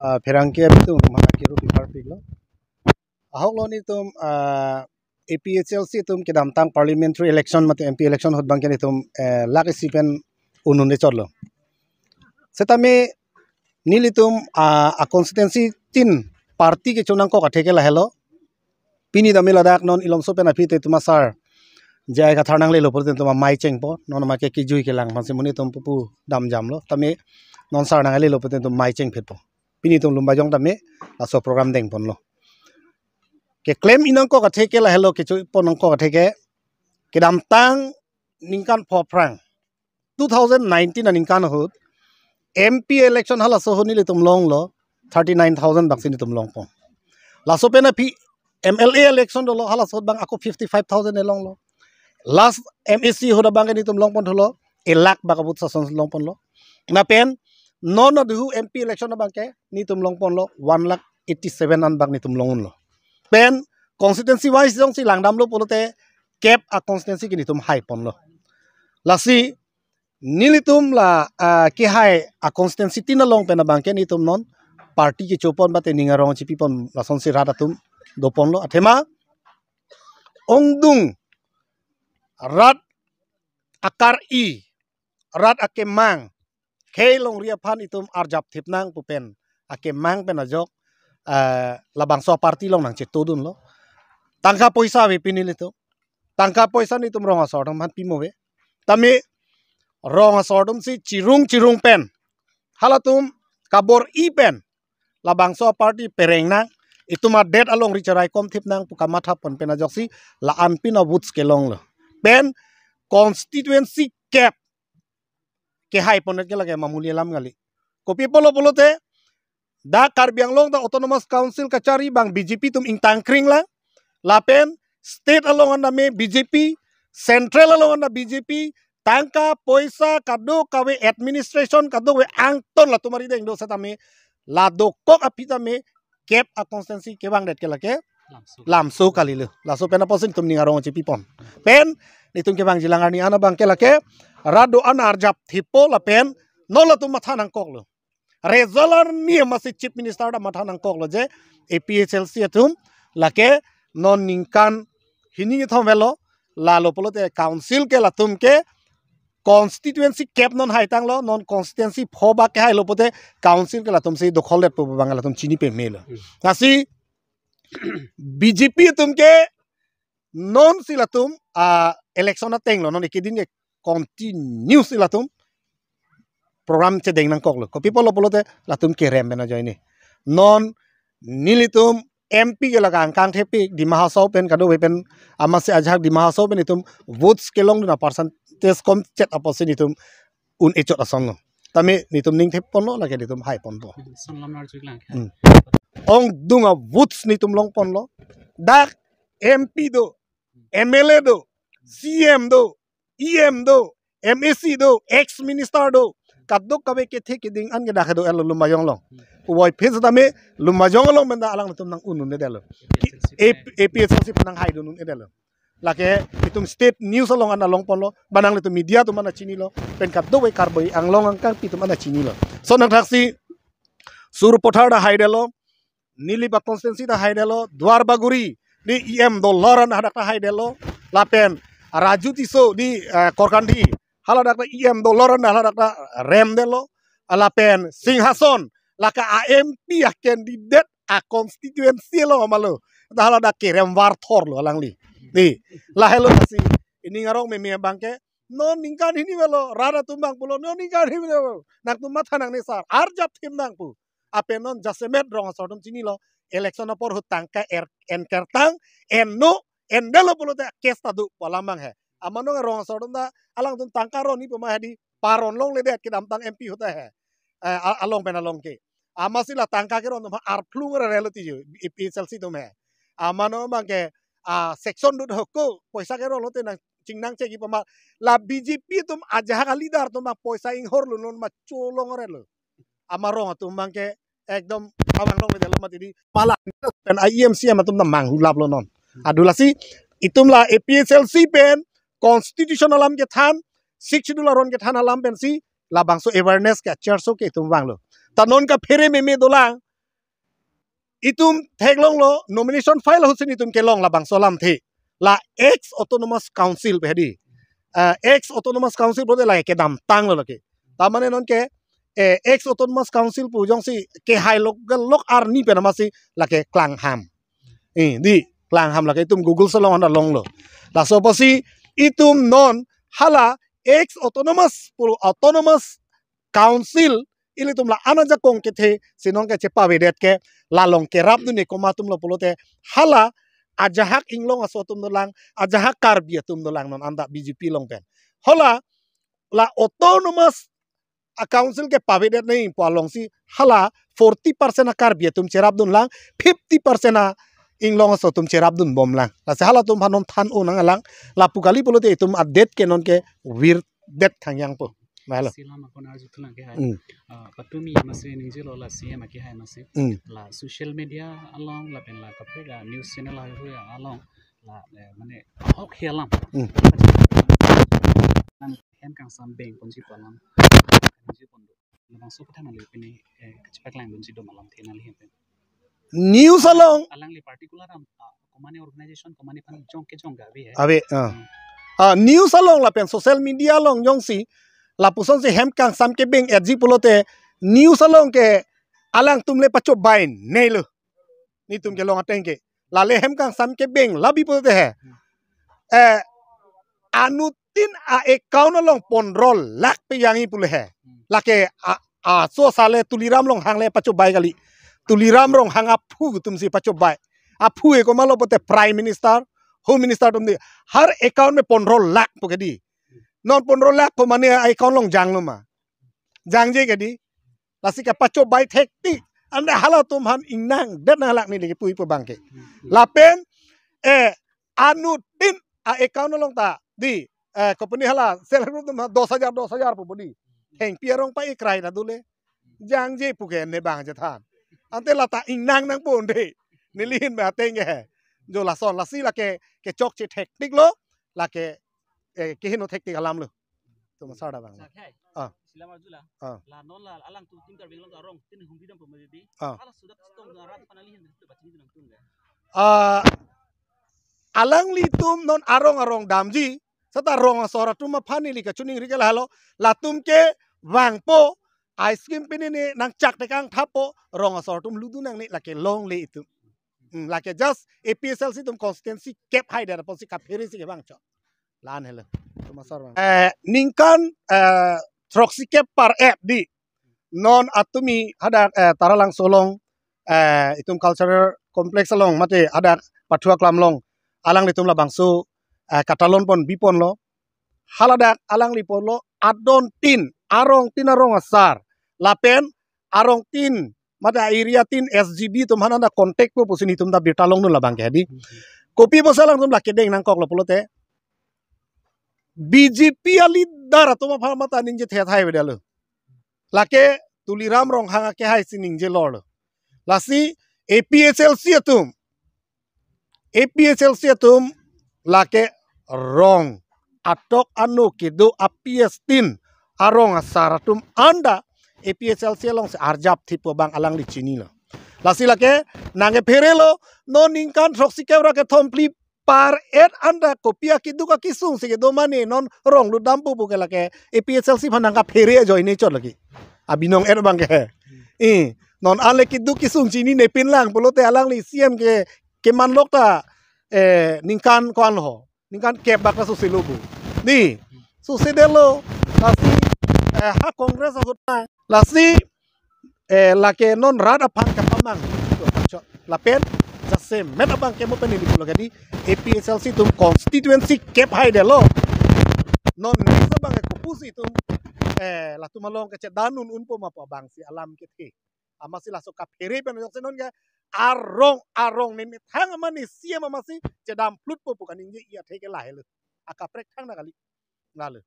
Ferangke itu mana kiro pipar piglo. Ahok lo ni tum APHLC tum kedam tang parliamentary election mate MP election hot bangke ni tum laki sipen unun de chorlo. Setame nili tum a constituency tin party ke chunang ko katheke la hello. Pini dami ladak non ilom sopen api te tumasar jai ka tharnang le lo por tuma mai cheng po non ma ke ki jui ke lang phanse muni tum pupu dam jam lo tame non sar nang le lo por tum mai cheng phet po. Pini tum lumba jong tame aso program deng pon lo. Ke claim inang ko katheke la hello ke chui pon ko katheke ke dam tang ningkan pho prang 2019 an ningkan hut MP election hala so honili tum long lo 39,000 baksini tum long po. La so pena pi MLA election do lo hala so bang ako 55,000 elong lo. Last MSC hoda bang ni tum long pon tholo 1 lakh bakabut sa son long pon lo. Na pen non of the MP election na bang ke ni tum long pon lo 1,87,000 an bang ni tum long lo. Pen constituency wise jong si langdam lo polote cap a constituency ki ni tum high pon lo. Lasi nilitum la ki high a constituency tina long pen na bang ke ni tum non party ki chopon bate ningarong chi pipon la son si rada tum dopon lo athema ongdung rat akar i rat akemang khelong ria phan itum arjap thipnang pupen akemang pen ajok labang so party long nang chetodun lo tangka poisa we pinili to tangka poisa ni tum ronga sordom han pimowe tami ronga sordom si cirung pen halatum kabor i pen labang so party perengna ituma dead along richarai kom thipnang pukamatha pon pen ajok si la anpina woods kelong lo pen constituency cap ke hai ponet ke lage mamuli lam ngali kopi polo polote da Karbianglong da autonomous council kachari bang BJP tum ing tangkring la lapen state along anda me BJP central along anda BJP tangka poisa kado kawe administration kado we angton la tumari deng do satame la do kok apita me cap a constancy ke bang det ke lake lamso kalile la so pena posin tum ningarong chipi pon pen nitum ke bang jilangar ni ana bang ke lake rado ana arjap thipo la pen no la tum matha nang kok lo Rezolar ni masih chief minister da matha nang kok lo je APHLC atum lake non ningkan hini thom velo la lo polote council ke latum ke constituency cap non haitang lo non constituency phoba ke hai lo pote council ke latum se dokhol det po bangala tum chini pe mel nasi BJP tum ke non silatum election ateng lo non ikidin ke continue silatum program che deng nang kok lo kopi polo polote latum ke rem bena joini non nilitum MP ke laga angkang thepi di mahasau pen kado pen amase ajhak di mahasau pen itum votes kelong na percentage kom chet aposin itum un echot asong lo tame nitum ning thep pon lo lage nitum hai pon bo ong dunga votes nitum long pon lo dak MP do MLA do CM do EM do MSC do ex minister do kadok kabe ke the keding an ke dakhe do elo lumayong long woi phis dame lumayong long menda alang tum nang unun de delo APHLC nang hai dunun edelo lake itum state news long an long pon lo banang le media tu mana chini lo pen kadok we karboi ang long ang kang pitum ana chini lo so nang thaksi sur pothar da hai delo nilipa constituency da hai delo dwar baguri di EM do loran ada ta hai delo lapen raju tiso di korkandi hala dakta EM do loran hala dakta rem delo alapen singhason laka AMP a candidate a constituency lo malo da hala dak rem war thor lo alangli ni la hello si ini ngarong me bangke non ningkan hini velo rara tumbang pulo non ningkan hini velo nak tum matha nang ne sar arjap tim nang pu apen non jasemet rong sodom chini lo election por hutangka en kertang en no en delo pulo ta kesta du palamang he amano rong sodom da alang tum tangkaro ni pema di paron long le det kidam tang MP hota he along pen along ke amasila tangka ke ron ar plung reality jo PHLC tum he amano bangke section du hoko poisa ke ron hote na chingnang che ki pema la BJP tum aja kali dar tum poisa ing hor lu non ma cholong relo amarong tum bangke ekdom awang long medelo matidi pala pen IEMC amatum na mang hulap lo non adulasi itum la APHLC pen constitutional alam ke than शिक्षित ron ke thana lam pensi labang so awareness ka charso ke tum wanglo tanon ka phere me dolang itum theklong lo nomination file husin itum kelong la bang solam thi la ex autonomous council behdi ex autonomous council bode la ke dam tang lo ke tamane non ke ex autonomous council pu jong si ke hai lok ar ni pe namasi la ke klang ham di klang ham la ke itum google salong anda long lo la so pasi itum non hala ex autonomous council ilitum la anaja kong ke the sinong ke chepa vedet ke la long ke rap du ne komatum lo polote hala ajahak inglong asotum dolang ajahak karbi atum dolang non anda BJP long pen hola la autonomous council ke pavedet nei palong si hala 40% akar biatum cherap dun lang 50% a inglong asotum cherap dun bom lang la se hala tum hanom than o nang lang la pukali polote itum adet ke non ke wir det thangyang po malo silama konar jutlang ke hai patumi mase ninje lo la CM ke hai mase la social media along la pen la kapega news channel ha hu along la mane hok helam hem kang sam beng konji palam ninje pondo lang so pathana le pene kachpak lang bonji do malam thena le hem news along alang le particular komane organization komane pan jong ke jong ga be hai abe news along la pen social media along jong si la puson si hem kang sam ke beng edji polote news along ke alang tumle pacho bain neilu ni tum ke long ateng ke la le hem kang sam ke beng labi polote he anutin a account along ponrol lak pe yangi pule he la ke so sale tuliram long hang le pacho bai gali tuliram rong hang aphu tum si pacho bai aphu e ko malo pote prime minister home minister tum di har account में 15 लाख पुके दी non 15 lakh को माने account long jang lo ma jang je ke di lasi ka pacho bai thek ti anda hala tum han inang det na lak ni le pui pu bang ke la pen anu tin a account long ta di company hala sel group tum 10000 pu bodi heng pierong pa ikrai na dule jang je puke ne bang je than ante la ta inang nang pon de nilin ba teng ke jo la son la si la ke chok che technique lo la ke hino technique alam lo to ma sada bang silama jula la non la alang tu tim tar benglong arong tin humbi dam pemedi ala sudak stong rat panali hen tu batini dang tung alang li tum non arong damji sata rong sora tum ma phani li ka chuning ri ke la halo la tum ke wang po ice cream pini ni nang chak te kang thapo rong sora tum ludu nang ni la ke long le itu like just APSLC tum consistency cap high there posi ka pheri si ke bang cho lan hello to masar bang ningkan troxy cap par app di non atumi ada taralang solong itum cultural complex along mate ada pathua klam long alang litum la bangsu katalon pon bipon lo haladak alang li pon lo adon tin arong asar lapen arong tin mata area tin SGB tum hanana contact po pusini tum da bitalong nun labang ke di kopi bosalang tum la kedeng nang kok lo polote BJP ali dara tum pha mata ninje the thai be dalo lake tuliram rong hanga ke hai sining je lord lasi APSLC atum lake rong atok anu kido APS tin arong asaratum anda APSLC long se arjap thipo bang alang li chini lo lasi lake nange pherelo no ningkan troxy kebra ke thompli par anda kopia kidu ka kisung se do mane non rong lu dampu bu ke lake APSLC phananga phere join ne chot lagi abinong bang ke non ale kidu kisung chini ne pin lang polote alang li CM ke man lok ta ningkan kwan ho ningkan kep bak la susilubu ni susidelo lasi ha kongres hota lasi lake non rada pan ka pamang la pen jase met abang ke mo pen ni pulo gadi APSLC tum constituency kep hai de lo non sa bang ko pusi tum la tumalong ke danun unpo ma pa bang si alam ke the amasi la so ka phere pen yok senon ga arong ni thang mani siam amasi cedam plut po pukan inje ia theke la helu aka prek thang na kali lalu